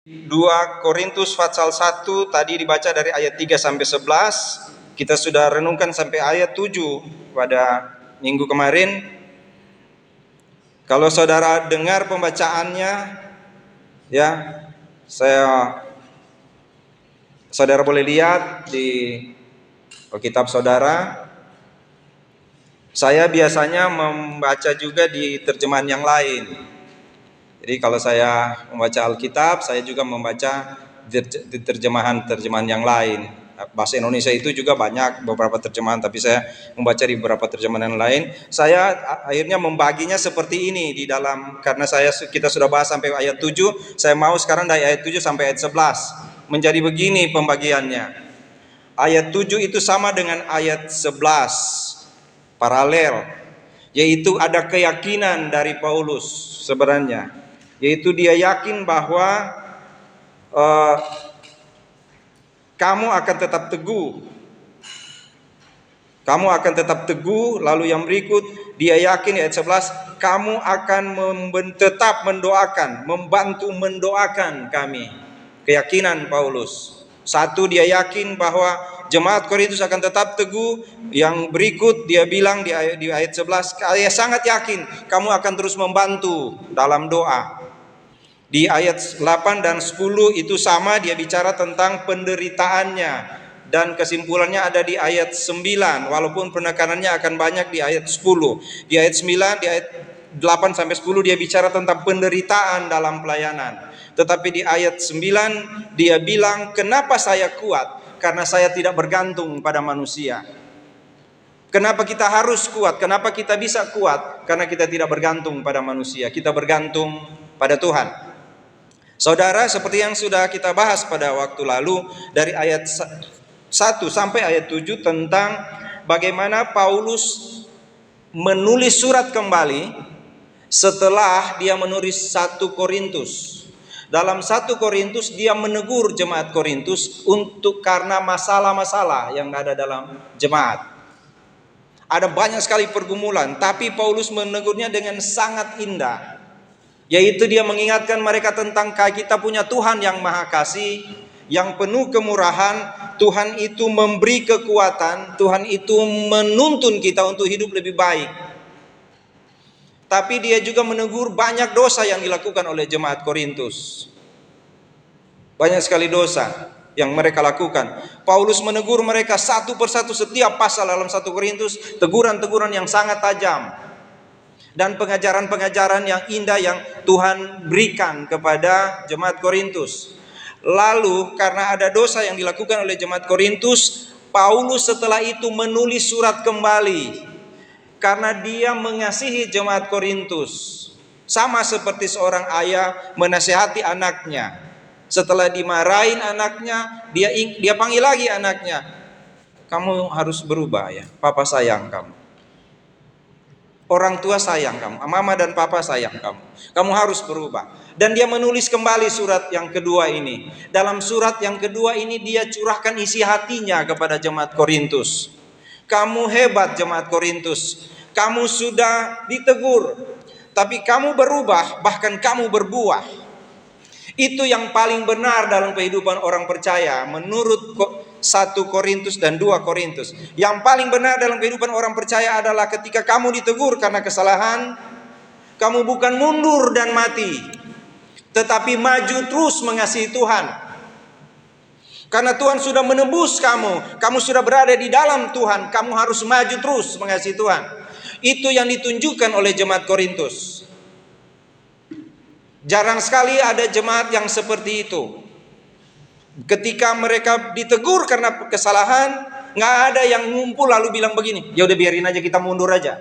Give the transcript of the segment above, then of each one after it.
2 Korintus pasal 1 tadi dibaca dari ayat 3 sampai 11. Kita sudah renungkan sampai ayat 7 pada minggu kemarin. Kalau saudara dengar pembacaannya, ya, saudara boleh lihat di kitab saudara. Saya biasanya membaca juga di terjemahan yang lain. Jadi kalau saya membaca Alkitab, saya juga membaca di terjemahan yang lain. Bahasa Indonesia itu juga banyak beberapa terjemahan, tapi saya membaca di beberapa terjemahan yang lain. Saya akhirnya membaginya seperti ini di dalam, karena kita sudah bahas sampai ayat 7, saya mau sekarang dari ayat 7 sampai ayat 11. Menjadi begini pembagiannya. Ayat 7 itu sama dengan ayat 11, paralel, yaitu ada keyakinan dari Paulus sebenarnya. Yaitu dia yakin bahwa kamu akan tetap teguh. Kamu akan tetap teguh. Lalu yang berikut, dia yakin ayat 11, kamu akan tetap mendoakan, membantu mendoakan kami. Keyakinan Paulus. Satu, dia yakin bahwa jemaat Korintus akan tetap teguh. Yang berikut dia bilang di ayat 11, saya sangat yakin kamu akan terus membantu dalam doa. Di ayat 8 dan 10 itu sama, dia bicara tentang penderitaannya, dan kesimpulannya ada di ayat 9, walaupun penekanannya akan banyak di ayat 10. Di ayat 9, di ayat 8 sampai 10 dia bicara tentang penderitaan dalam pelayanan. Tetapi di ayat 9 dia bilang, kenapa saya kuat? Karena saya tidak bergantung pada manusia. Kenapa kita harus kuat? Kenapa kita bisa kuat? Karena kita tidak bergantung pada manusia, kita bergantung pada Tuhan. Saudara, seperti yang sudah kita bahas pada waktu lalu, dari ayat 1 sampai ayat 7 tentang bagaimana Paulus menulis surat kembali setelah dia menulis 1 Korintus. Dalam 1 Korintus dia menegur jemaat Korintus karena masalah-masalah yang ada dalam jemaat. Ada banyak sekali pergumulan, tapi Paulus menegurnya dengan sangat indah. Yaitu dia mengingatkan mereka tentang kita punya Tuhan yang maha kasih, yang penuh kemurahan. Tuhan itu memberi kekuatan, Tuhan itu menuntun kita untuk hidup lebih baik. Tapi dia juga menegur banyak dosa yang dilakukan oleh jemaat Korintus. Banyak sekali dosa yang mereka lakukan. Paulus menegur mereka satu persatu, setiap pasal dalam 1 Korintus, teguran-teguran yang sangat tajam. Dan pengajaran-pengajaran yang indah yang Tuhan berikan kepada jemaat Korintus. Lalu karena ada dosa yang dilakukan oleh jemaat Korintus, Paulus setelah itu menulis surat kembali. Karena dia mengasihi jemaat Korintus. Sama seperti seorang ayah menasihati anaknya. Setelah dimarahin anaknya, dia panggil lagi anaknya. Kamu harus berubah ya, papa sayang kamu. Orang tua sayang kamu, mama dan papa sayang kamu. Kamu harus berubah. Dan dia menulis kembali surat yang kedua ini. Dalam surat yang kedua ini dia curahkan isi hatinya kepada jemaat Korintus. Kamu hebat jemaat Korintus. Kamu sudah ditegur, tapi kamu berubah, bahkan kamu berbuah. Itu yang paling benar dalam kehidupan orang percaya menurut 1 Korintus dan 2 Korintus. Yang paling benar dalam kehidupan orang percaya adalah ketika kamu ditegur karena kesalahan, kamu bukan mundur dan mati, tetapi maju terus mengasihi Tuhan. Karena Tuhan sudah menebus kamu sudah berada di dalam Tuhan, kamu harus maju terus mengasihi Tuhan. Itu yang ditunjukkan oleh jemaat Korintus. Jarang sekali ada jemaat yang seperti itu. Ketika mereka ditegur karena kesalahan, nggak ada yang ngumpul lalu bilang begini, ya udah biarin aja, kita mundur aja.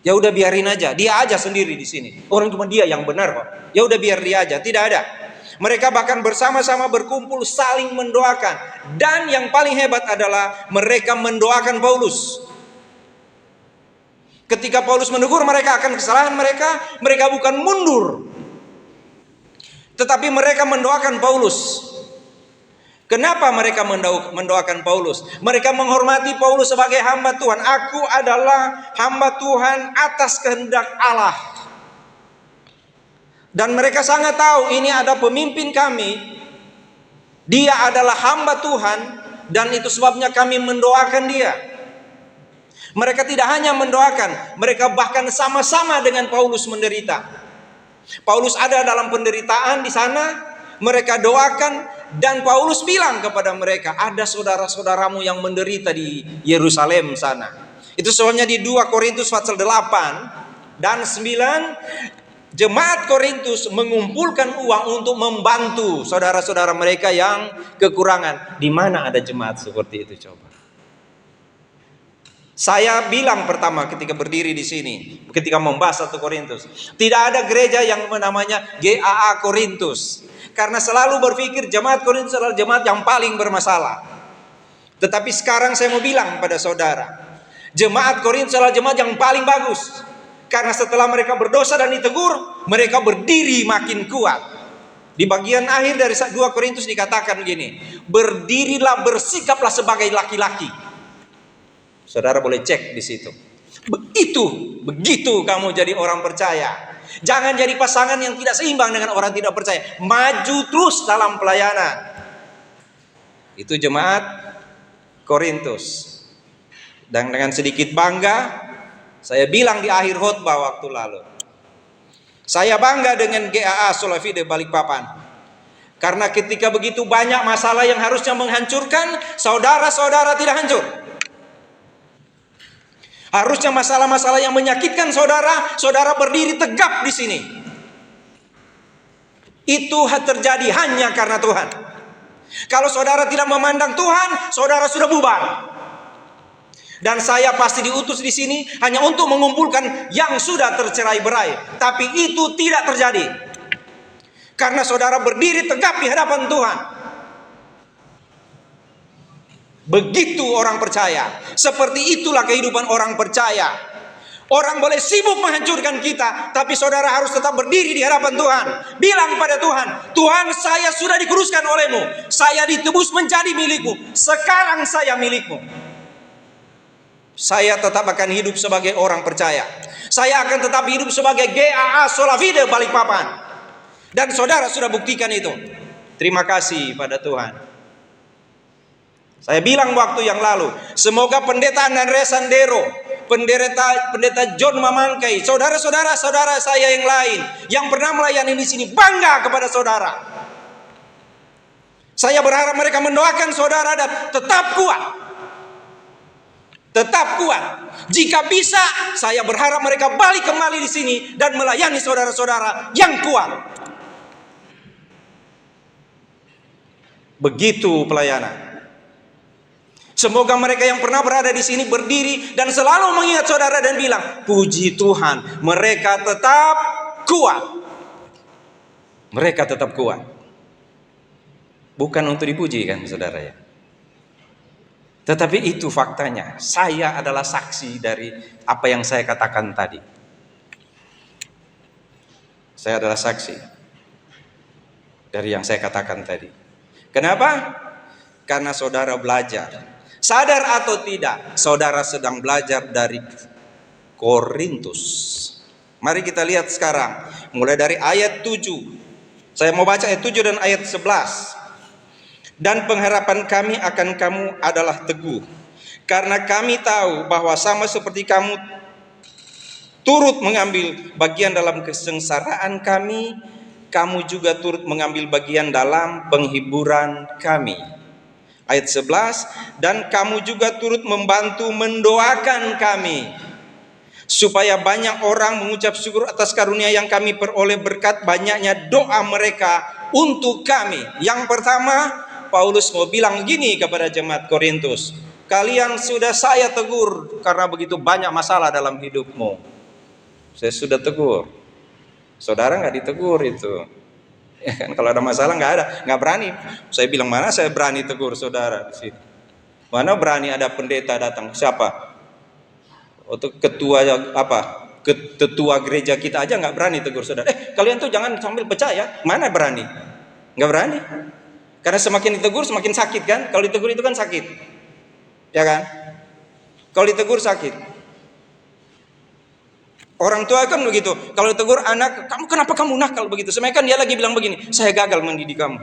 Ya udah biarin aja, dia aja sendiri di sini. Orang cuma dia yang benar kok. Ya udah biar dia aja, tidak ada. Mereka bahkan bersama-sama berkumpul saling mendoakan. Dan yang paling hebat adalah mereka mendoakan Paulus. Ketika Paulus menegur mereka akan kesalahan mereka bukan mundur, tetapi mereka mendoakan Paulus. Kenapa mereka mendoakan Paulus? Mereka menghormati Paulus sebagai hamba Tuhan. Aku adalah hamba Tuhan atas kehendak Allah. Dan mereka sangat tahu ini ada pemimpin kami, dia adalah hamba Tuhan, dan itu sebabnya kami mendoakan dia. Mereka tidak hanya mendoakan, mereka bahkan sama-sama dengan Paulus menderita. Paulus ada dalam penderitaan di sana, mereka doakan, dan Paulus bilang kepada mereka, ada saudara-saudaramu yang menderita di Yerusalem sana. Itu soalnya di 2 Korintus pasal 8 dan 9, jemaat Korintus mengumpulkan uang untuk membantu saudara-saudara mereka yang kekurangan. Di mana ada jemaat seperti itu coba? Saya bilang pertama ketika berdiri di sini, ketika membahas 1 Korintus, tidak ada gereja yang namanya GAA Korintus. Karena selalu berpikir jemaat Korintus adalah jemaat yang paling bermasalah. Tetapi sekarang saya mau bilang pada saudara, jemaat Korintus adalah jemaat yang paling bagus. Karena setelah mereka berdosa dan ditegur, mereka berdiri makin kuat. Di bagian akhir dari 2 Korintus dikatakan begini, berdirilah, bersikaplah sebagai laki-laki. Saudara boleh cek di situ. Begitu kamu jadi orang percaya. Jangan jadi pasangan yang tidak seimbang dengan orang tidak percaya. Maju terus dalam pelayanan. Itu jemaat Korintus. Dan dengan sedikit bangga, saya bilang di akhir khotbah waktu lalu, saya bangga dengan GAA Solafide Balikpapan. Karena ketika begitu banyak masalah yang harusnya menghancurkan, saudara-saudara tidak hancur. Harusnya masalah-masalah yang menyakitkan saudara, saudara berdiri tegap di sini. Itu terjadi hanya karena Tuhan. Kalau saudara tidak memandang Tuhan, saudara sudah bubar. Dan saya pasti diutus di sini hanya untuk mengumpulkan yang sudah tercerai-berai. Tapi itu tidak terjadi. Karena saudara berdiri tegap di hadapan Tuhan. Begitu orang percaya. Seperti itulah kehidupan orang percaya. Orang boleh sibuk menghancurkan kita, tapi saudara harus tetap berdiri di hadapan Tuhan. Bilang pada Tuhan, Tuhan, saya sudah dikuruskan olehmu. Saya ditebus menjadi milikmu. Sekarang saya milikmu. Saya tetap akan hidup sebagai orang percaya. Saya akan tetap hidup sebagai GAA Solafide Balikpapan. Dan saudara sudah buktikan itu. Terima kasih pada Tuhan. Saya bilang waktu yang lalu, semoga pendeta Andres Sandero, pendeta John Mamangkai, saudara-saudara saya yang lain yang pernah melayani di sini bangga kepada saudara. Saya berharap mereka mendoakan saudara dan tetap kuat. Tetap kuat. Jika bisa, saya berharap mereka balik kembali di sini dan melayani saudara-saudara yang kuat. Begitu pelayanan. Semoga mereka yang pernah berada di sini berdiri dan selalu mengingat saudara dan bilang, puji Tuhan, mereka tetap kuat. Mereka tetap kuat. Bukan untuk dipuji kan saudara ya. Tetapi itu faktanya. Saya adalah saksi dari apa yang saya katakan tadi. Saya adalah saksi dari yang saya katakan tadi. Kenapa? Karena saudara belajar. Sadar atau tidak, saudara sedang belajar dari Korintus. Mari kita lihat sekarang, mulai dari ayat 7. Saya mau baca ayat 7 dan ayat 11. Dan pengharapan kami akan kamu adalah teguh, karena kami tahu bahwa sama seperti kamu turut mengambil bagian dalam kesengsaraan kami, kamu juga turut mengambil bagian dalam penghiburan kami. Ayat 11, dan kamu juga turut membantu mendoakan kami, supaya banyak orang mengucap syukur atas karunia yang kami peroleh berkat banyaknya doa mereka untuk kami. Yang pertama, Paulus mau bilang gini kepada jemaat Korintus, kalian sudah saya tegur karena begitu banyak masalah dalam hidupmu. Saya sudah tegur. Saudara nggak ditegur itu. Ya kan, kalau ada masalah nggak berani. Saya bilang, mana saya berani tegur saudara di sini. Mana berani ada pendeta datang, siapa? Untuk ketua ketua gereja kita aja nggak berani tegur saudara. Kalian tuh jangan sambil percaya. Mana berani? Nggak berani. Karena semakin ditegur semakin sakit kan? Kalau ditegur itu kan sakit, ya kan? Kalau ditegur sakit. Orang tua kan begitu. Kalau ditegur anak, kamu kenapa kamu nakal begitu? Sebenarnya kan dia lagi bilang begini, saya gagal mendidik kamu.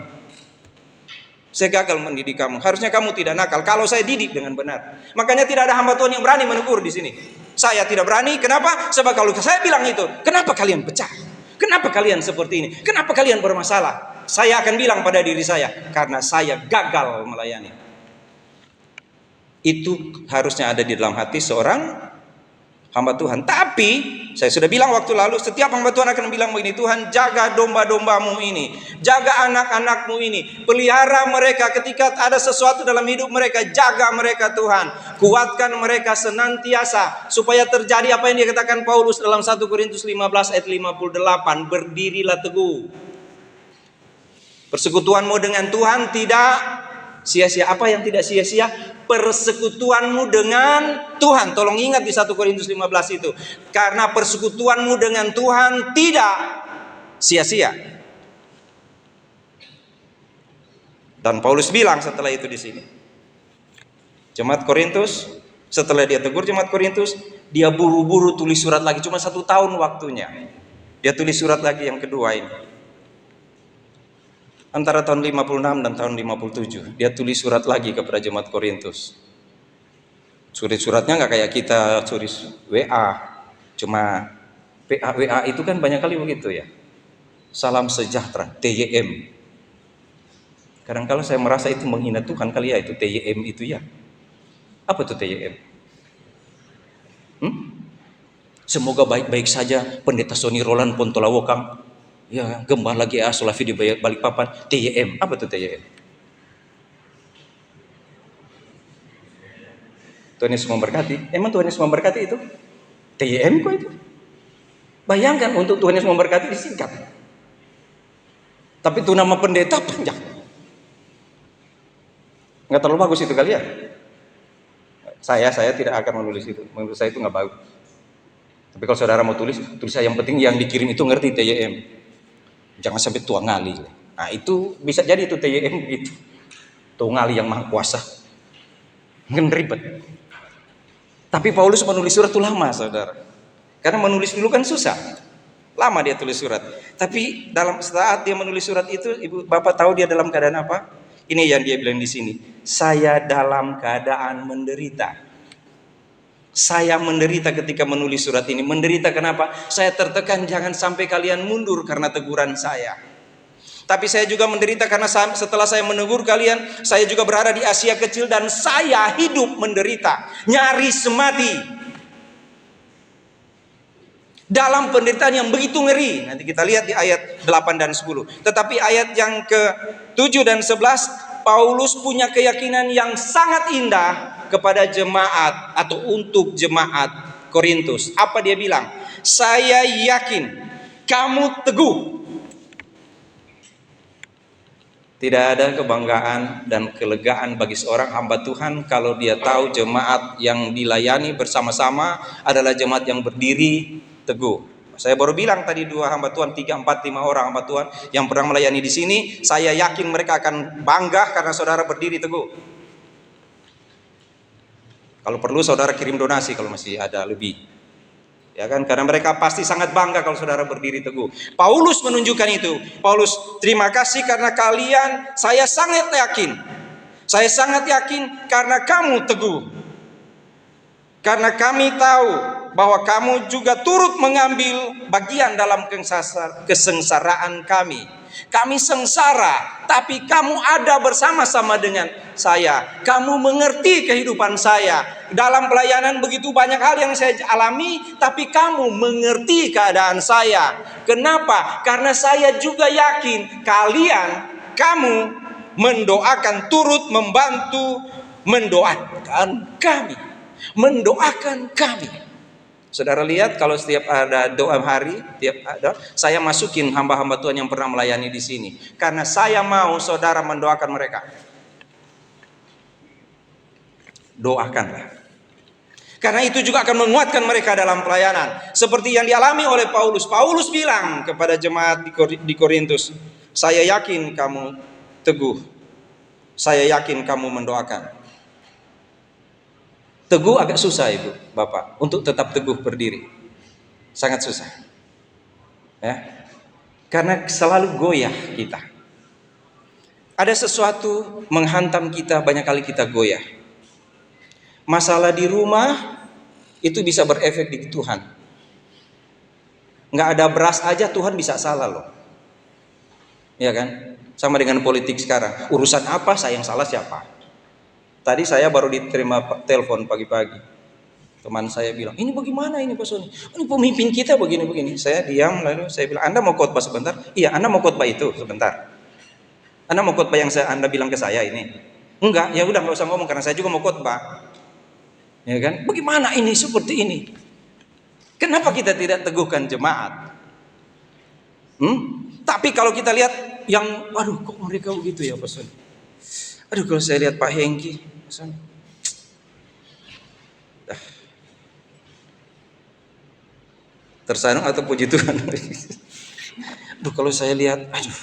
Saya gagal mendidik kamu. Harusnya kamu tidak nakal. Kalau saya didik dengan benar. Makanya tidak ada hamba Tuhan yang berani menegur di sini. Saya tidak berani. Kenapa? Sebab kalau saya bilang itu, kenapa kalian pecah? Kenapa kalian seperti ini? Kenapa kalian bermasalah? Saya akan bilang pada diri saya, karena saya gagal melayani. Itu harusnya ada di dalam hati seorang hamba Tuhan. Tapi saya sudah bilang waktu lalu, setiap hamba Tuhan akan bilang begini, Tuhan jaga domba-dombamu ini, jaga anak-anakmu ini, pelihara mereka ketika ada sesuatu dalam hidup mereka, jaga mereka Tuhan, kuatkan mereka senantiasa, supaya terjadi apa yang dikatakan Paulus dalam 1 Korintus 15 ayat 58, berdirilah teguh. Persekutuanmu dengan Tuhan tidak sia-sia. Apa yang tidak sia-sia? Persekutuanmu dengan Tuhan. Tolong ingat di 1 Korintus 15 itu. Karena persekutuanmu dengan Tuhan tidak sia-sia. Dan Paulus bilang setelah itu di sini. Jemaat Korintus, setelah dia tegur jemaat Korintus, dia buru-buru tulis surat lagi. Cuma 1 tahun waktunya. Dia tulis surat lagi yang kedua ini. Antara tahun 56 dan tahun 57 dia tulis surat lagi kepada jemaat Korintus. Surat-suratnya nggak kayak kita tulis WA, cuma WA itu kan banyak kali begitu ya. Salam sejahtera, TYM. Kadang kalau saya merasa itu menghina Tuhan kali ya, itu TYM itu ya. Apa itu TYM? Semoga baik-baik saja Pendeta Sony Roland Pontolawokang. Ya, gembala lagi Solavi di Balikpapan. TYM, apa tuh TYM? Tuhan Yesus memberkati. Emang Tuhan Yesus memberkati itu? TYM kok itu? Bayangkan untuk Tuhan Yesus memberkati disingkat. Tapi itu nama pendeta panjang. Nggak terlalu bagus itu kali ya? Saya tidak akan menulis itu. Menurut saya itu nggak bagus. Tapi kalau saudara mau tulis saya yang penting yang dikirim itu ngerti TYM. Jangan sampai tua ngali. Nah itu bisa jadi itu TYM begitu. Tua ngali yang maha kuasa. Mungkin ribet. Tapi Paulus menulis surat itu lama saudara. Karena menulis dulu kan susah. Lama dia tulis surat. Tapi dalam saat dia menulis surat itu, ibu bapak tahu dia dalam keadaan apa? Ini yang dia bilang di sini. Saya dalam keadaan menderita. Saya menderita ketika menulis surat ini. Menderita kenapa? Saya tertekan jangan sampai kalian mundur karena teguran saya. Tapi saya juga menderita karena setelah saya menegur kalian, saya juga berada di Asia kecil dan saya hidup menderita, nyaris mati. Dalam penderitaan yang begitu ngeri. Nanti kita lihat di ayat 8 dan 10. Tetapi ayat yang ke-7 dan 11, Paulus punya keyakinan yang sangat indah kepada jemaat atau untuk jemaat Korintus. Apa dia bilang? Saya yakin kamu teguh. Tidak ada kebanggaan dan kelegaan bagi seorang hamba Tuhan kalau dia tahu jemaat yang dilayani bersama-sama adalah jemaat yang berdiri teguh. Saya baru bilang tadi 2 hamba Tuhan, 3, 4, 5 orang hamba Tuhan yang pernah melayani di sini. Saya yakin mereka akan bangga karena saudara berdiri teguh. Kalau perlu saudara kirim donasi kalau masih ada lebih. Ya kan, karena mereka pasti sangat bangga kalau saudara berdiri teguh. Paulus menunjukkan itu. Paulus, terima kasih karena kalian, saya sangat yakin. Saya sangat yakin karena kamu teguh. Karena kami tahu bahwa kamu juga turut mengambil bagian dalam kesengsaraan kami. Kami sengsara, tapi kamu ada bersama-sama dengan saya. Kamu mengerti kehidupan saya. Dalam pelayanan begitu banyak hal yang saya alami, tapi kamu mengerti keadaan saya. Kenapa? Karena saya juga yakin kamu mendoakan, turut membantu mendoakan kami. Mendoakan kami. Saudara lihat kalau setiap ada doa hari, saya masukin hamba-hamba Tuhan yang pernah melayani di sini. Karena saya mau saudara mendoakan mereka. Doakanlah. Karena itu juga akan menguatkan mereka dalam pelayanan. Seperti yang dialami oleh Paulus. Paulus bilang kepada jemaat di Korintus, saya yakin kamu teguh. Saya yakin kamu mendoakan. Teguh agak susah ibu, bapak, untuk tetap teguh berdiri. Sangat susah. Ya. Karena selalu goyah kita. Ada sesuatu menghantam kita, banyak kali kita goyah. Masalah di rumah itu bisa berefek di Tuhan. Nggak ada beras aja Tuhan bisa salah loh. Ya kan? Sama dengan politik sekarang. Urusan apa saya yang salah siapa? Tadi saya baru diterima telepon pagi-pagi. Teman saya bilang, ini bagaimana ini Pak Soni? Ini pemimpin kita begini-begini. Saya diam lalu saya bilang, Anda mau khotbah sebentar? Iya, Anda mau khotbah itu sebentar. Anda mau khotbah yang Anda bilang ke saya ini? Enggak, ya udah nggak usah ngomong karena saya juga mau khotbah. Ya kan? Bagaimana ini seperti ini? Kenapa kita tidak teguhkan jemaat? Tapi kalau kita lihat yang, waduh kok mereka begitu ya Pak Soni? Aduh kalau saya lihat Pak Hengki, Pak Soni. Tersanung atau puji Tuhan? Aduh kalau saya lihat, aduh.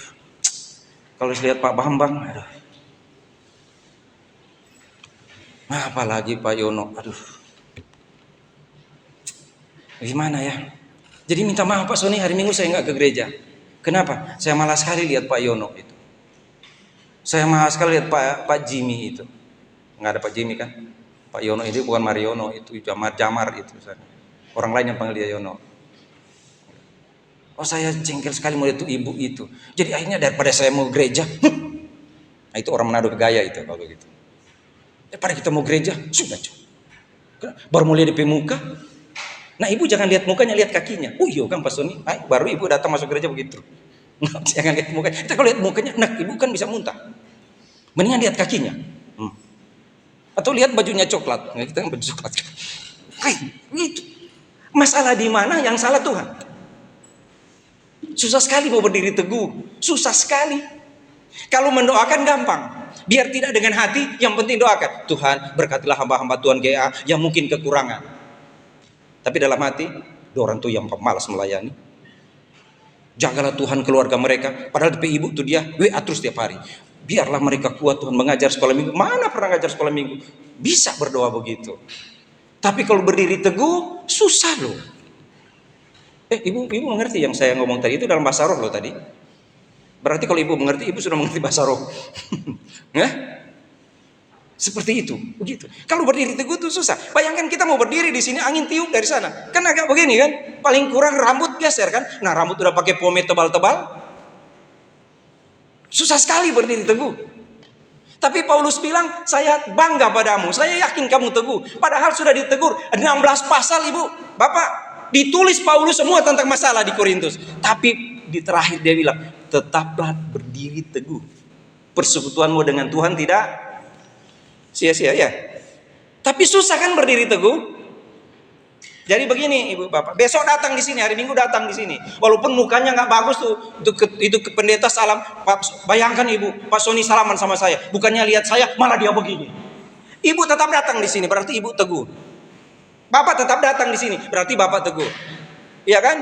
Kalau saya lihat Pak Bambang, aduh. Nah, apalagi Pak Yono, aduh. Gimana ya? Jadi minta maaf Pak Soni, hari Minggu saya nggak ke gereja. Kenapa? Saya malas sekali lihat Pak Yono itu. Saya malas sekali lihat Pak Jimmy itu. Nggak ada Pak Jimmy kan? Pak Yono itu bukan Mariono, itu Jamar itu. Orang lain yang panggil dia Yono. Oh saya jengkel sekali melihat itu ibu itu. Jadi akhirnya daripada saya mau gereja, nah itu orang Manado gaya itu kalau gitu. Daripada kita mau gereja, sudah baru mau lihat DP muka. Nah ibu jangan lihat mukanya, lihat kakinya. Oh iya kan Pak Soni, baru ibu datang masuk gereja begitu. Jangan lihat mukanya. Kita kalau lihat mukanya, nah ibu kan bisa muntah. Mendingan lihat kakinya. Atau lihat bajunya coklat. Nah, kita kan baju coklat. Gitu. Masalah di mana yang salah Tuhan? Susah sekali mau berdiri teguh. Susah sekali. Kalau mendoakan gampang. Biar tidak dengan hati, yang penting doakan. Tuhan berkatilah hamba-hamba Tuhan GA yang mungkin kekurangan. Tapi dalam hati, orang tuh yang malas melayani. Jagalah Tuhan keluarga mereka. Padahal DP ibu tuh dia WA terus tiap hari. Biarlah mereka kuat Tuhan mengajar sekolah minggu. Mana pernah ngajar sekolah minggu? Bisa berdoa begitu. Tapi kalau berdiri teguh, susah loh. Ibu mengerti yang saya ngomong tadi itu dalam bahasa roh loh tadi. Berarti kalau ibu mengerti, ibu sudah mengerti bahasa roh. Seperti itu, begitu. Kalau berdiri teguh itu susah. Bayangkan kita mau berdiri di sini, angin tiup dari sana. Kan agak begini kan? Paling kurang rambut geser kan? Nah rambut udah pakai pomade tebal-tebal. Susah sekali berdiri teguh. Tapi Paulus bilang, saya bangga padamu, saya yakin kamu teguh. Padahal sudah ditegur 16 pasal ibu, bapak. Ditulis Paulus semua tentang masalah di Korintus. Tapi di terakhir dia bilang, tetaplah berdiri teguh. Persekutuanmu dengan Tuhan tidak sia-sia ya. Tapi susah kan berdiri teguh. Jadi begini ibu bapak, besok datang di sini, hari Minggu datang di sini. Walaupun mukanya nggak bagus tuh, itu ke pendeta salam. Bayangkan ibu, Pak Soni salaman sama saya. Bukannya lihat saya, malah dia begini. Ibu tetap datang di sini, berarti ibu teguh. Bapak tetap datang di sini, berarti bapak teguh. Iya kan?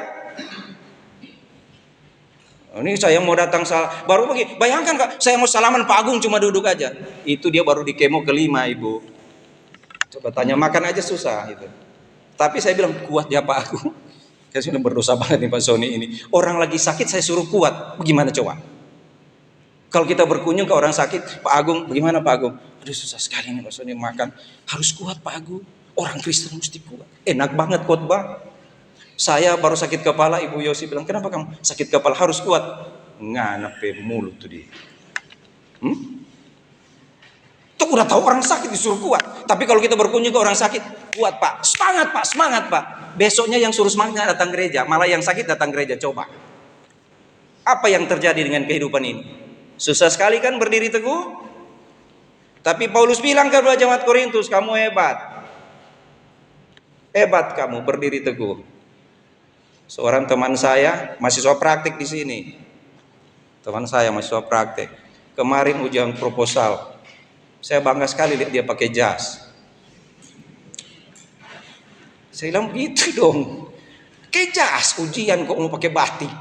Ini saya mau datang baru begini. Bayangkan kak, saya mau salaman Pak Agung cuma duduk aja. Itu dia baru di kemo kelima ibu. Coba tanya makan aja susah itu. Tapi saya bilang kuat ya Pak Agung. Saya sudah berdosa banget nih Pak Soni ini. Orang lagi sakit saya suruh kuat. Bagaimana coba? Kalau kita berkunjung ke orang sakit, Pak Agung, bagaimana Pak Agung? Aduh susah sekali nih Pak Soni makan. Harus kuat Pak Agung. Orang Kristen mesti kuat. Enak banget khotbah. Saya baru sakit kepala, Ibu Yosi bilang, kenapa kamu sakit kepala harus kuat? Nganep mulut tuh dia. Tuh udah tahu orang sakit disuruh kuat. Tapi kalau kita berkunjung ke orang sakit, kuat Pak. Semangat Pak, semangat Pak. Besoknya yang suruh semangat datang gereja, malah yang sakit datang gereja. Coba. Apa yang terjadi dengan kehidupan ini? Susah sekali kan berdiri teguh? Tapi Paulus bilang ke jemaat Korintus, kamu hebat. Hebat kamu berdiri teguh. Seorang teman saya mahasiswa praktik di sini. Teman saya mahasiswa praktik. Kemarin ujian proposal. Saya bangga sekali lihat dia pakai jas. Saya bilang gitu dong. Pakai jas ujian kok mau pakai batik.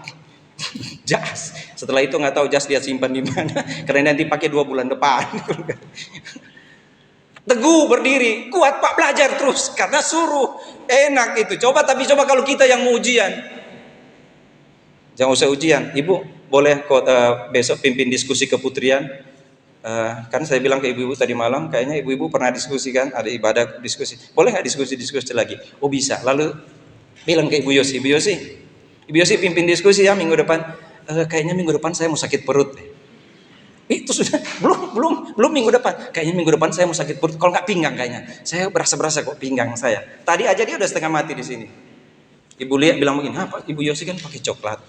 Jas. Setelah itu nggak tahu jas dia simpan di mana. Karena nanti pakai 2 bulan depan. Teguh berdiri, kuat Pak, belajar terus karena suruh. Enak itu. Coba kalau kita yang mau ujian. Jangan usah ujian. Ibu boleh kok besok pimpin diskusi keputrian. Kan saya bilang ke ibu-ibu tadi malam, kayaknya ibu-ibu pernah diskusi kan, ada ibadah diskusi. Boleh nggak diskusi lagi? Oh bisa. Lalu bilang ke Ibu Yosi, Ibu Yosi pimpin diskusi ya minggu depan. Kayaknya minggu depan saya mau sakit perut. Itu sudah belum minggu depan. Kayaknya minggu depan saya mau sakit perut. Kalau nggak pinggang kayaknya. Saya berasa kok pinggang saya. Tadi aja dia udah setengah mati di sini. Ibu lihat bilang begini, apa? Ibu Yosi kan pakai coklat.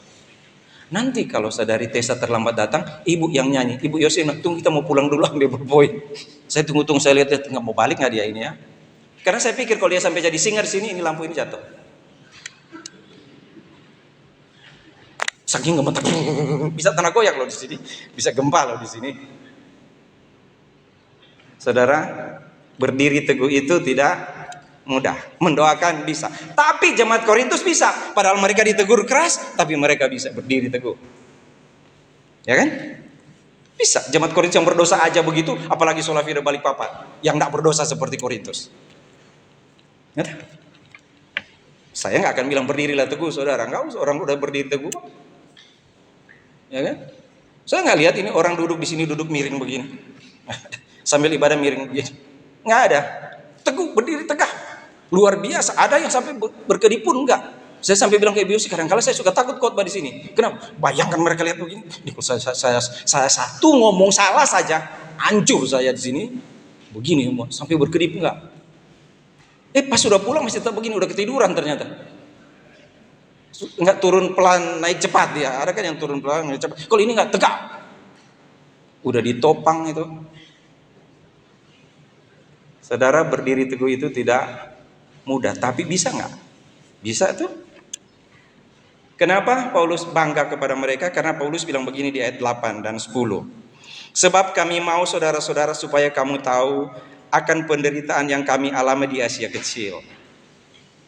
Nanti kalau saudari Tessa terlambat datang, ibu yang nyanyi. Ibu Yosi, tunggu kita mau pulang dulu ambil berpoin. Saya tunggu, saya lihat nggak mau balik nggak dia ini ya. Karena saya pikir kalau dia sampai jadi singer di sini, ini lampu ini jatuh. Saking gemetar, bisa tanah goyak loh di sini, bisa gempa loh di sini. Saudara, berdiri teguh itu tidak mudah. Mendoakan bisa. Tapi jemaat Korintus bisa. Padahal mereka ditegur keras, tapi mereka bisa berdiri teguh. Ya kan? Bisa. Jemaat Korintus yang berdosa aja begitu, apalagi Solafira Balikpapan yang tidak berdosa seperti Korintus. Ya? Saya nggak akan bilang berdirilah teguh, saudara. Nggak usah, orang udah berdiri teguh. Ya kan? Saya nggak lihat ini orang duduk di sini duduk miring begini. Sambil ibadah miring begini. Nggak ada. Teguh, berdiri tegak. Luar biasa. Ada yang sampai berkedip pun enggak. Saya sampai bilang ke Ibu Yosi, kadang-kala saya suka takut khotbah di sini. Kenapa? Bayangkan mereka lihat begini. Saya satu ngomong salah saja, hancur saya di sini. Begini sampai berkedip enggak. Pas sudah pulang masih tetap begini, udah ketiduran ternyata. Enggak turun pelan, naik cepat ya. Ada kan yang turun pelan, naik cepat. Kalau ini enggak, tegak. Udah ditopang itu. Saudara, berdiri teguh itu tidak mudah, tapi bisa nggak? Bisa tuh. Kenapa Paulus bangga kepada mereka? Karena Paulus bilang begini di ayat 8 dan 10. Sebab kami mau saudara-saudara supaya kamu tahu akan penderitaan yang kami alami di Asia Kecil.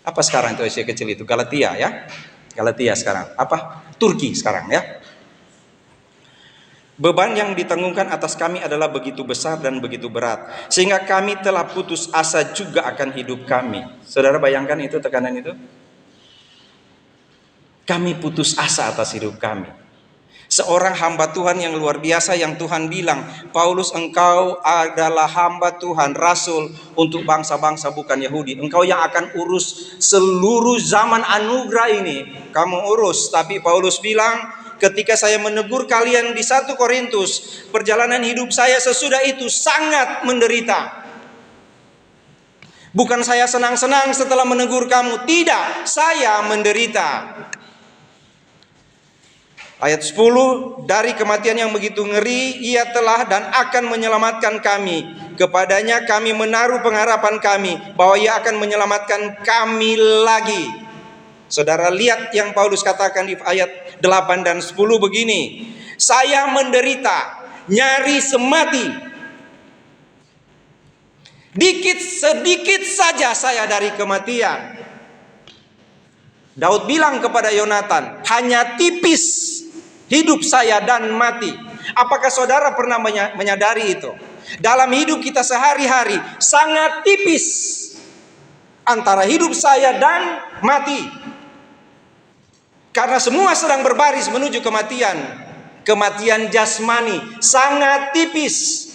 Apa sekarang itu Asia Kecil itu? Galatia ya? Galatia sekarang. Apa? Turki sekarang ya? Beban yang ditanggungan atas kami adalah begitu besar dan begitu berat, sehingga kami telah putus asa juga akan hidup kami. Saudara bayangkan itu, tekanan itu. Kami putus asa atas hidup kami. Seorang hamba Tuhan yang luar biasa yang Tuhan bilang, Paulus engkau adalah hamba Tuhan, rasul untuk bangsa-bangsa bukan Yahudi. Engkau yang akan urus seluruh zaman anugerah ini. Kamu urus, tapi Paulus bilang, ketika saya menegur kalian di 1 Korintus, perjalanan hidup saya sesudah itu sangat menderita. Bukan saya senang-senang setelah menegur kamu, tidak, saya menderita. Ayat 10, dari kematian yang begitu ngeri, ia telah dan akan menyelamatkan kami. Kepadanya kami menaruh pengharapan kami, bahwa ia akan menyelamatkan kami lagi. Saudara lihat yang Paulus katakan di ayat 8 dan 10 begini. Saya menderita, nyaris mati. Sedikit saja saya dari kematian. Daud bilang kepada Yonatan, hanya tipis hidup saya dan mati. Apakah saudara pernah menyadari itu? Dalam hidup kita sehari-hari sangat tipis antara hidup saya dan mati. Karena semua sedang berbaris menuju kematian. Kematian jasmani sangat tipis.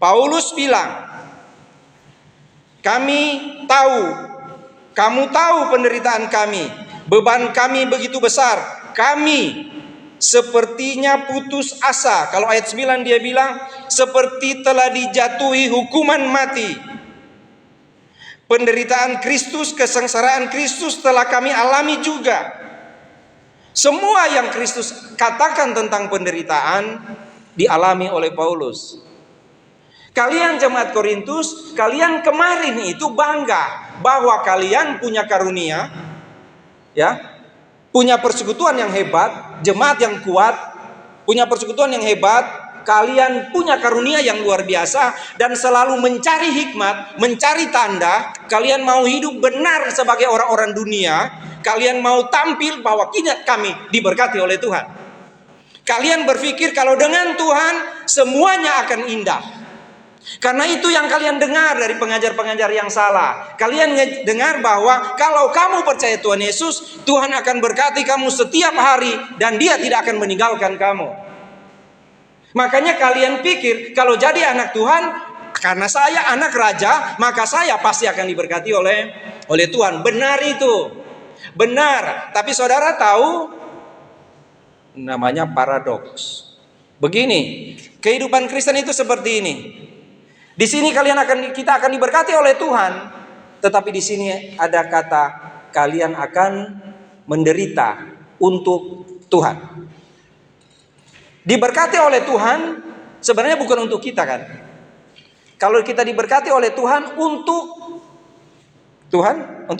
Paulus bilang, kamu tahu penderitaan kami, beban kami begitu besar, kami sepertinya putus asa. Kalau ayat 9 dia bilang, seperti telah dijatuhi hukuman mati. Penderitaan Kristus, kesengsaraan Kristus telah kami alami juga. Semua yang Kristus katakan tentang penderitaan dialami oleh Paulus. Kalian jemaat Korintus, kalian kemarin itu bangga bahwa kalian punya karunia, ya, punya persekutuan yang hebat, jemaat yang kuat, punya persekutuan yang hebat, kalian punya karunia yang luar biasa dan selalu mencari hikmat, mencari tanda. Kalian mau hidup benar sebagai orang-orang dunia. Kalian mau tampil bahwa kami diberkati oleh Tuhan. Kalian berpikir kalau dengan Tuhan semuanya akan indah. Karena itu yang kalian dengar dari pengajar-pengajar yang salah. Kalian dengar bahwa kalau kamu percaya Tuhan Yesus, Tuhan akan berkati kamu setiap hari dan Dia tidak akan meninggalkan kamu. Makanya kalian pikir kalau jadi anak Tuhan, karena saya anak raja, maka saya pasti akan diberkati oleh Tuhan. Benar itu. Benar. Tapi saudara tahu, namanya paradoks. Begini, kehidupan Kristen itu seperti ini. Di sini kita akan diberkati oleh Tuhan, tetapi di sini ada kata kalian akan menderita untuk Tuhan. Diberkati oleh Tuhan sebenarnya bukan untuk kita kan? Kalau kita diberkati oleh Tuhan untuk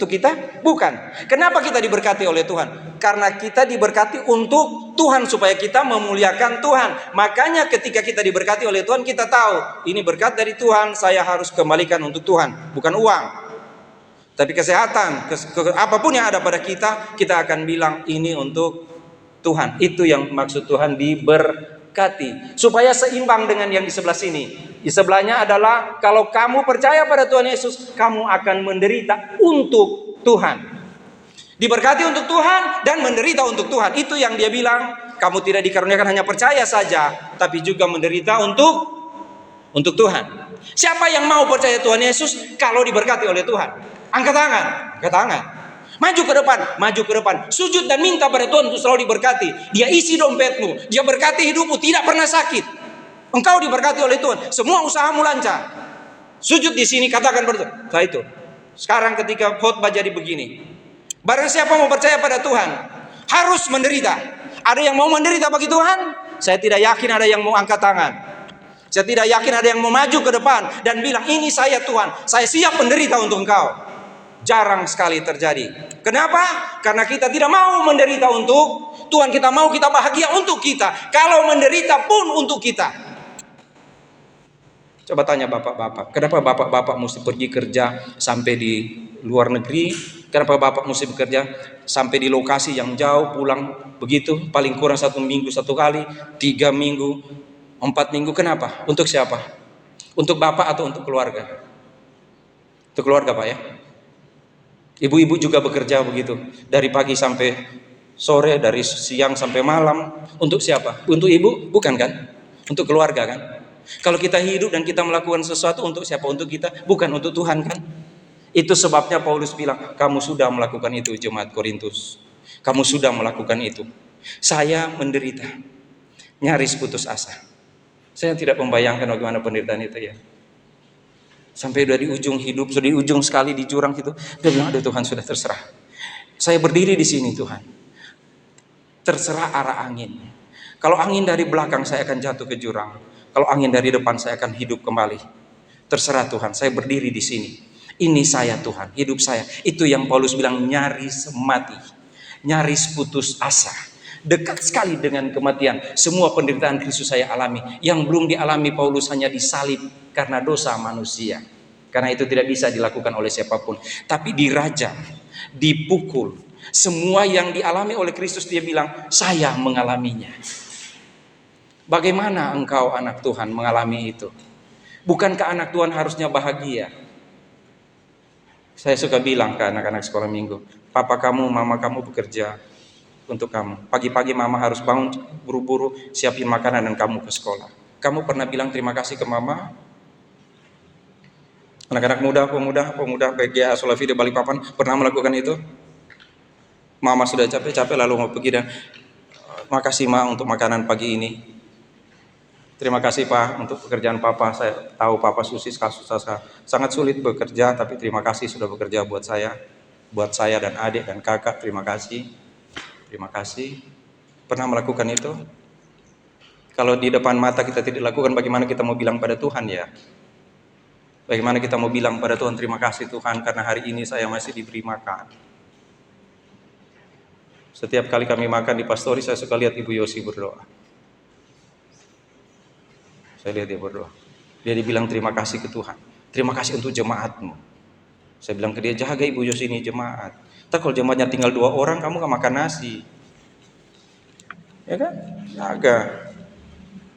kita? Bukan. Kenapa kita diberkati oleh Tuhan? Karena kita diberkati untuk Tuhan supaya kita memuliakan Tuhan. Makanya ketika kita diberkati oleh Tuhan, kita tahu ini berkat dari Tuhan, saya harus kembalikan untuk Tuhan, bukan uang. Tapi kesehatan, apapun yang ada pada kita akan bilang ini untuk Tuhan. Itu yang maksud Tuhan diberkati. Supaya seimbang dengan yang di sebelah sini. Di sebelahnya adalah kalau kamu percaya pada Tuhan Yesus, kamu akan menderita untuk Tuhan. Diberkati untuk Tuhan dan menderita untuk Tuhan. Itu yang dia bilang, kamu tidak dikaruniakan hanya percaya saja, tapi juga menderita untuk Tuhan. Siapa yang mau percaya Tuhan Yesus kalau diberkati oleh Tuhan? Angkat tangan, angkat tangan. Maju ke depan, sujud dan minta pada Tuhan untuk selalu diberkati. Dia isi dompetmu, Dia berkati hidupmu, tidak pernah sakit. Engkau diberkati oleh Tuhan, semua usahamu lancar. Sujud di sini, katakan pada Tuhan. Nah itu. Sekarang ketika khotbah jadi begini, barang siapa mau percaya pada Tuhan, harus menderita. Ada yang mau menderita bagi Tuhan? Saya tidak yakin ada yang mau angkat tangan. Saya tidak yakin ada yang mau maju ke depan dan bilang, ini saya Tuhan, saya siap menderita untuk engkau. Jarang sekali terjadi. Kenapa? Karena kita tidak mau menderita untuk Tuhan. Kita mau kita bahagia untuk kita. Kalau menderita pun untuk kita. Coba tanya bapak-bapak, kenapa bapak-bapak mesti pergi kerja sampai di luar negeri? Kenapa bapak mesti bekerja sampai di lokasi yang jauh, pulang begitu, paling kurang 1 minggu 1 kali, 3 minggu, 4 minggu, kenapa? Untuk siapa? Untuk bapak atau untuk keluarga? Untuk keluarga Pak ya. Ibu-ibu juga bekerja begitu, dari pagi sampai sore, dari siang sampai malam. Untuk siapa? Untuk ibu? Bukan kan? Untuk keluarga kan? Kalau kita hidup dan kita melakukan sesuatu untuk siapa? Untuk kita, bukan untuk Tuhan kan? Itu sebabnya Paulus bilang, kamu sudah melakukan itu jemaat Korintus. Kamu sudah melakukan itu. Saya menderita, nyaris putus asa. Saya tidak membayangkan bagaimana penderitaan itu ya. Sampai udah di ujung hidup, sudah di ujung sekali di jurang gitu, dia bilang, aduh Tuhan sudah terserah. Saya berdiri di sini Tuhan. Terserah arah angin. Kalau angin dari belakang saya akan jatuh ke jurang. Kalau angin dari depan saya akan hidup kembali. Terserah Tuhan, saya berdiri di sini. Ini saya Tuhan, hidup saya. Itu yang Paulus bilang nyaris mati. Nyaris putus asa. Dekat sekali dengan kematian. Semua penderitaan Kristus saya alami. Yang belum dialami Paulus hanya disalib karena dosa manusia. Karena itu tidak bisa dilakukan oleh siapapun. Tapi dirajam, dipukul. Semua yang dialami oleh Kristus dia bilang, saya mengalaminya. Bagaimana engkau anak Tuhan mengalami itu? Bukankah anak Tuhan harusnya bahagia? Saya suka bilang ke anak-anak sekolah minggu, papa kamu, mama kamu bekerja untuk kamu. Pagi-pagi mama harus bangun buru-buru siapin makanan dan kamu ke sekolah. Kamu pernah bilang terima kasih ke mama? Anak-anak pemuda PGA Solavi di Balikpapan pernah melakukan itu? Mama sudah capek-capek lalu mau pergi dan makasih ma untuk makanan pagi ini. Terima kasih Pak untuk pekerjaan Papa. Saya tahu Papa sangat sulit bekerja, tapi terima kasih sudah bekerja buat saya dan adik dan kakak. Terima kasih. Pernah melakukan itu? Kalau di depan mata kita tidak lakukan, bagaimana kita mau bilang pada Tuhan ya? Bagaimana kita mau bilang pada Tuhan, terima kasih Tuhan karena hari ini saya masih diberi makan. Setiap kali kami makan di pastori, saya suka lihat Ibu Yosi berdoa. Saya lihat dia berdoa. Dia dibilang terima kasih ke Tuhan. Terima kasih untuk jemaatmu. Saya bilang ke dia, jaga Ibu Yosi ini jemaat. Tapi kalau jemaatnya tinggal 2 orang, kamu gak makan nasi. Ya kan? Jaga.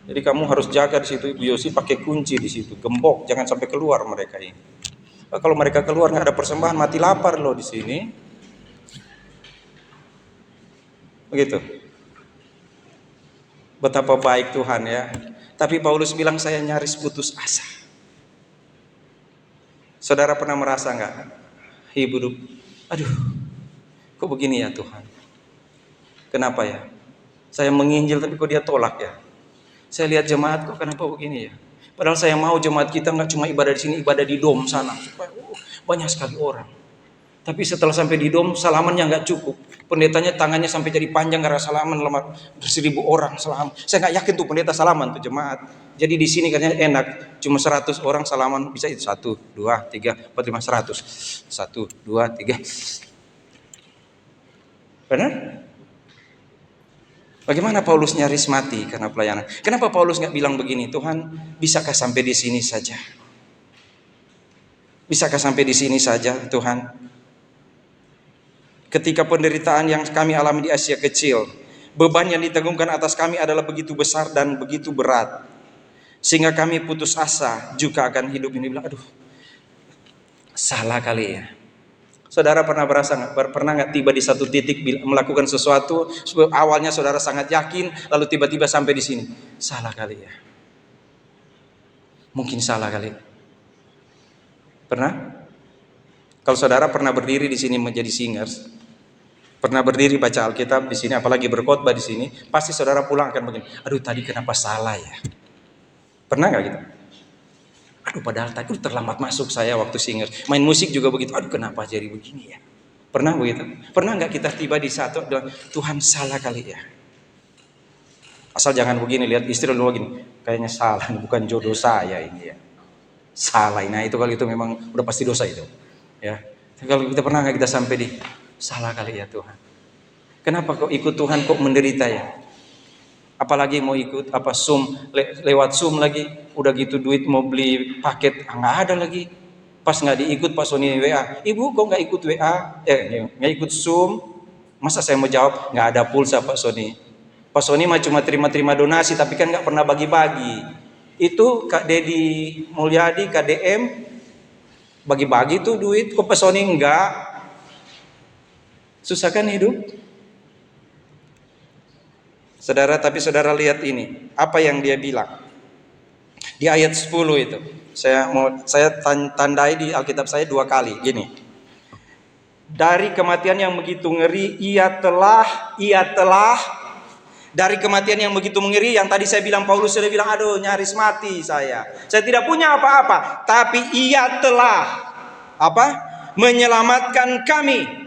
Jadi kamu harus jaga di situ. Ibu Yosi pakai kunci di situ, gembok, jangan sampai keluar mereka ini. Kalau mereka keluar nggak ada persembahan, mati lapar loh di sini. Begitu. Betapa baik Tuhan ya. Tapi Paulus bilang saya nyaris putus asa. Saudara pernah merasa nggak? Hidup, aduh, kok begini ya Tuhan? Kenapa ya? Saya menginjil tapi kok dia tolak ya? Saya lihat jemaat kok kenapa begini ya? Padahal saya mau jemaat kita nggak cuma ibadah di sini, ibadah di dom sana supaya banyak sekali orang. Tapi setelah sampai di dom, salamannya nggak cukup. Pendetanya tangannya sampai jadi panjang karena salaman 1.000 orang salaman. Saya nggak yakin tuh pendeta salaman tuh jemaat. Jadi di sini katanya enak, cuma 100 orang salaman bisa itu 1, 2, 3, 4, 5, 100. 1, 2, 3. Benar? Bagaimana Paulus nyaris mati karena pelayanan? Kenapa Paulus nggak bilang begini, Tuhan, bisakah sampai di sini saja? Bisakah sampai di sini saja, Tuhan? Ketika penderitaan yang kami alami di Asia kecil, beban yang ditanggungkan atas kami adalah begitu besar dan begitu berat, sehingga kami putus asa juga akan hidup ini. Bilang, aduh, salah kali ya. Saudara pernah nggak tiba di satu titik melakukan sesuatu, awalnya saudara sangat yakin, lalu tiba-tiba sampai di sini, salah kali ya. Mungkin salah kali. Pernah? Kalau saudara pernah berdiri di sini menjadi singers, pernah berdiri baca Alkitab di sini, apalagi berkhotbah di sini, pasti saudara pulang akan begini, aduh tadi kenapa salah ya? Pernah nggak gitu? Aduh padahal tadi terlambat masuk saya waktu singers. Main musik juga begitu, aduh kenapa jadi begini ya? Pernah begitu? Pernah nggak kita tiba di satu, Tuhan salah kali ya? Asal jangan begini, lihat istri lu begini, kayaknya salah, bukan jodoh saya ini ya. Salah, nah itu kali itu memang udah pasti dosa itu. Ya, kalau kita pernah nggak kita sampai di salah kali ya Tuhan? Kenapa kok ikut Tuhan kok menderita ya? Apalagi mau ikut apa Zoom, lewat Zoom lagi, udah gitu duit mau beli paket nggak ada lagi. Pas nggak diikut Pak Sony WA, ibu kok nggak ikut WA? Nggak ikut Zoom? Masa saya mau jawab nggak ada pulsa Pak Sony? Pak Sony mah cuma terima donasi, tapi kan nggak pernah bagi-bagi. Itu Kak Dedi Mulyadi, KDM bagi-bagi tuh duit, kok Pak Sony enggak? Susah kan hidup? Saudara, tapi saudara lihat ini, apa yang dia bilang di ayat 10 itu. Saya tandai di Alkitab saya 2 kali gini. Dari kematian yang begitu ngeri, ia telah dari kematian yang begitu mengeri, yang tadi saya bilang Paulus sudah bilang, aduh nyaris mati saya tidak punya apa-apa, tapi ia telah menyelamatkan kami.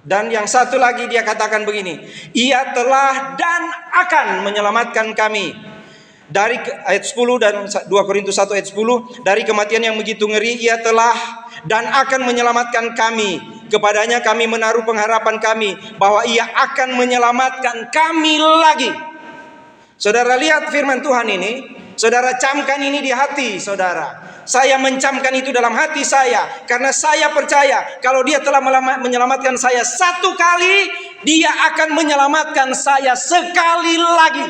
Dan yang satu lagi dia katakan begini, ia telah dan akan menyelamatkan kami. Dari ayat 10 dan 2 Korintus 1 ayat 10, dari kematian yang begitu ngeri, ia telah dan akan menyelamatkan kami. Kepadanya kami menaruh pengharapan kami bahwa ia akan menyelamatkan kami lagi. Saudara lihat firman Tuhan ini, saudara camkan ini di hati saudara. Saya mencamkan itu dalam hati saya, karena saya percaya kalau dia telah menyelamatkan saya satu kali, dia akan menyelamatkan saya sekali lagi.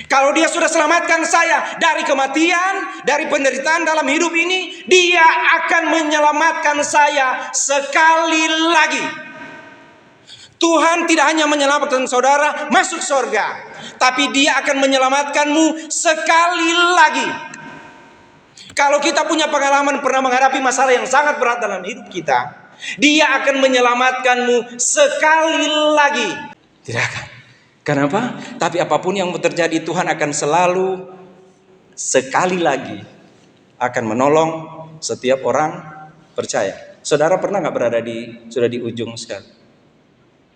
Kalau dia sudah selamatkan saya dari kematian, dari penderitaan dalam hidup ini, dia akan menyelamatkan saya sekali lagi. Tuhan tidak hanya menyelamatkan saudara masuk surga, tapi dia akan menyelamatkanmu sekali lagi. Kalau kita punya pengalaman pernah menghadapi masalah yang sangat berat dalam hidup kita, dia akan menyelamatkanmu sekali lagi. Tidak akan. Kenapa? Tapi apapun yang terjadi, Tuhan akan selalu sekali lagi akan menolong setiap orang percaya. Saudara pernah nggak berada sudah di ujung sekali?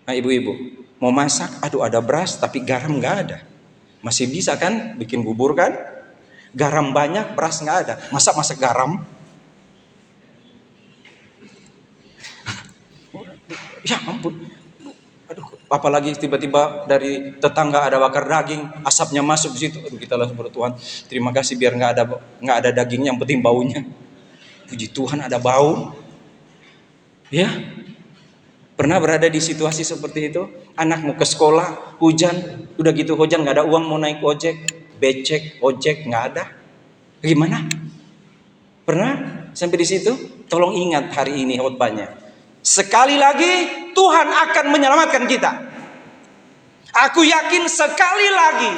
Nah ibu-ibu mau masak, aduh ada beras tapi garam nggak ada. Masih bisa kan bikin bubur kan? Garam banyak, beras nggak ada. Masak garam. Ya ampun. Aduh, apalagi tiba-tiba dari tetangga ada bakar daging, asapnya masuk di situ. Aduh, kita langsung bertuhan. Terima kasih biar nggak ada dagingnya, yang penting baunya. Puji Tuhan ada bau. Ya. Pernah berada di situasi seperti itu? Anak mau ke sekolah, hujan, udah gitu hujan nggak ada uang mau naik ojek, becek, ojek nggak ada. Gimana? Pernah sampai di situ? Tolong ingat hari ini khotbahnya. Sekali lagi Tuhan akan menyelamatkan kita. Aku yakin sekali lagi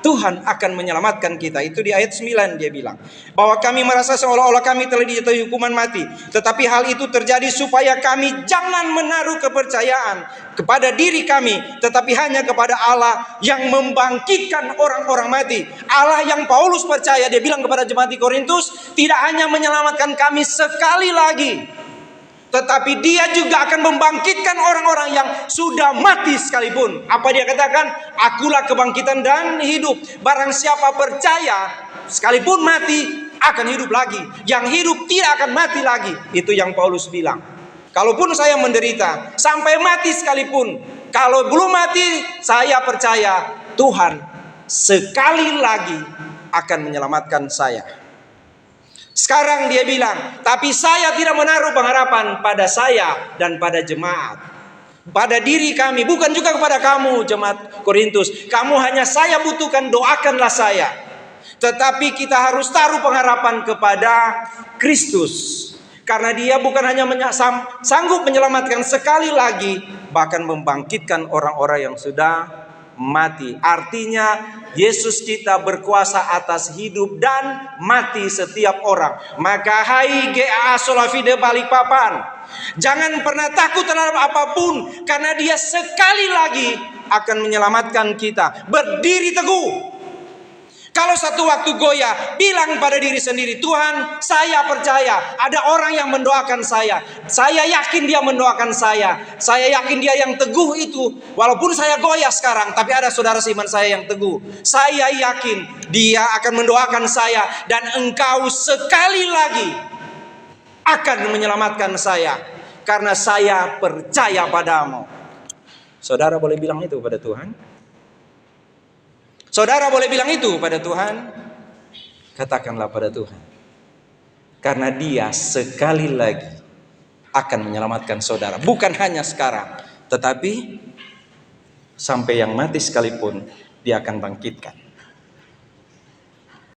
Tuhan akan menyelamatkan kita. Itu di ayat 9 dia bilang. Bahwa kami merasa seolah-olah kami telah dijatuhi hukuman mati. Tetapi hal itu terjadi supaya kami jangan menaruh kepercayaan kepada diri kami. Tetapi hanya kepada Allah yang membangkitkan orang-orang mati. Allah yang Paulus percaya, dia bilang kepada jemaat di Korintus, tidak hanya menyelamatkan kami sekali lagi, tetapi dia juga akan membangkitkan orang-orang yang sudah mati sekalipun. Apa dia katakan? Akulah kebangkitan dan hidup. Barang siapa percaya, sekalipun mati akan hidup lagi. Yang hidup tidak akan mati lagi. Itu yang Paulus bilang. Kalaupun saya menderita, sampai mati sekalipun, kalau belum mati, saya percaya Tuhan sekali lagi akan menyelamatkan saya. Sekarang dia bilang, tapi saya tidak menaruh pengharapan pada saya dan pada jemaat, pada diri kami, bukan juga kepada kamu jemaat Korintus. Kamu hanya saya butuhkan, doakanlah saya. Tetapi kita harus taruh pengharapan kepada Kristus. Karena dia bukan hanya sanggup menyelamatkan sekali lagi, bahkan membangkitkan orang-orang yang sudah mati. Artinya Yesus kita berkuasa atas hidup dan mati setiap orang. Maka hai GAA Solafide Balikpapan, jangan pernah takut terhadap apapun, karena dia sekali lagi akan menyelamatkan kita. Berdiri teguh. Kalau satu waktu goyah, bilang pada diri sendiri, Tuhan, saya percaya ada orang yang mendoakan saya. Saya yakin dia mendoakan saya. Saya yakin dia yang teguh itu. Walaupun saya goyah sekarang, tapi ada saudara seiman saya yang teguh. Saya yakin dia akan mendoakan saya. Dan engkau sekali lagi akan menyelamatkan saya, karena saya percaya padamu. Saudara boleh bilang itu pada Tuhan? Saudara boleh bilang itu pada Tuhan? Katakanlah pada Tuhan. Karena dia sekali lagi akan menyelamatkan saudara. Bukan hanya sekarang, tetapi sampai yang mati sekalipun dia akan bangkitkan.